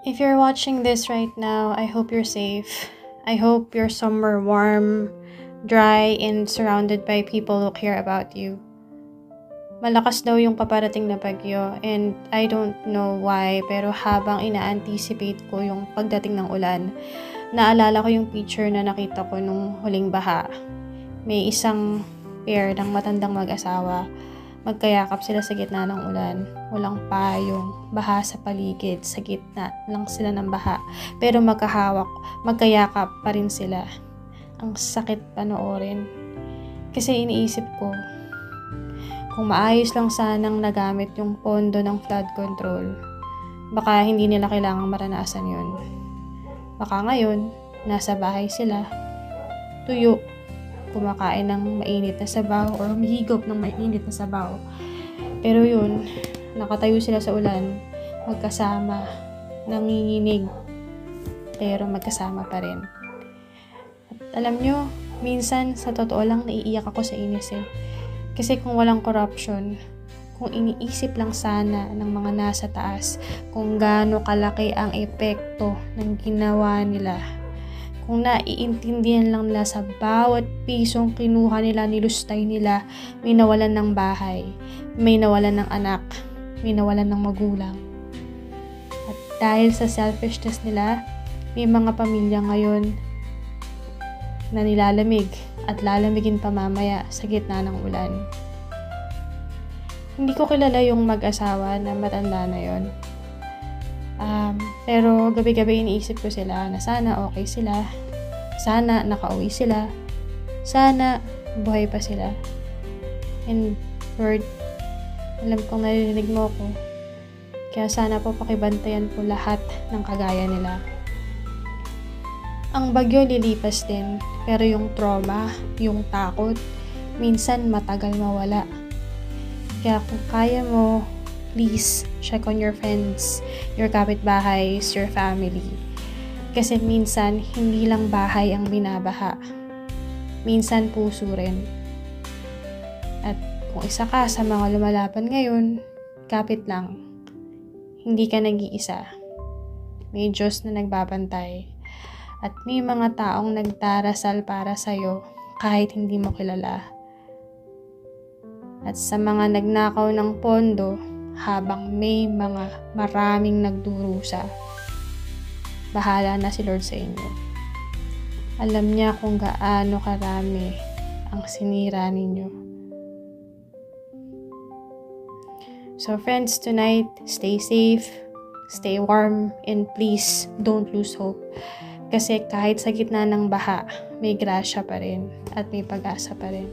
If you're watching this right now, I hope you're safe. I hope you're somewhere warm, dry, and surrounded by people who care about you. Malakas daw yung paparating na bagyo, and I don't know why, pero habang ina-anticipate ko yung pagdating ng ulan, naalala ko yung picture na nakita ko nung huling baha. May isang pair ng matandang mag-asawa. Magkayakap sila sa gitna ng ulan. Walang payong, baha sa paligid, sa gitna lang sila ng baha. Pero magkahawak, magkayakap pa rin sila. Ang sakit panoorin. Kasi iniisip ko, kung maayos lang sanang nagamit yung pondo ng flood control, baka hindi nila kailangang maranasan yun. Baka ngayon, nasa bahay sila, tuyo, kumakain ng mainit na sabaw or humihigop ng mainit na sabaw. Pero yun, nakatayo sila sa ulan, magkasama, nanginginig, pero magkasama pa rin. At alam nyo, minsan sa totoo lang naiiyak ako sa inis eh. Kasi kung walang corruption, kung iniisip lang sana ng mga nasa taas kung gaano kalaki ang epekto ng ginawa nila, kung naiintindihan lang nila sa bawat pisong kinuha nila, nilustay nila, may nawalan ng bahay, may nawalan ng anak, may nawalan ng magulang. At dahil sa selfishness nila, may mga pamilya ngayon na nilalamig at lalamigin pa mamaya sa gitna ng ulan. Hindi ko kilala yung mag-asawa na matanda na yon. Pero gabi-gabi iniisip ko sila na sana okay sila, sana nakauwi sila, sana buhay pa sila. And Lord, alam kong narinig mo ko, kaya sana po pakibantayan po lahat ng kagaya nila. Ang bagyo lilipas din, pero yung trauma, yung takot, minsan matagal mawala. Kaya kung kaya mo, please check on your friends, your kapitbahays, your family. Kasi minsan, hindi lang bahay ang binabaha. Minsan puso rin. At kung isa ka sa mga lumalaban ngayon, kapit lang. Hindi ka nag-iisa. May Diyos na nagbabantay. At may mga taong nagdarasal para sa'yo kahit hindi mo kilala. At sa mga nagnakaw ng pondo, habang may mga maraming nagdurusa, bahala na si Lord sa inyo. Alam niya kung gaano karami ang sinira ninyo. So friends, tonight, stay safe, stay warm, and please don't lose hope. Kasi kahit sa gitna ng baha, may grasya pa rin at may pag-asa pa rin.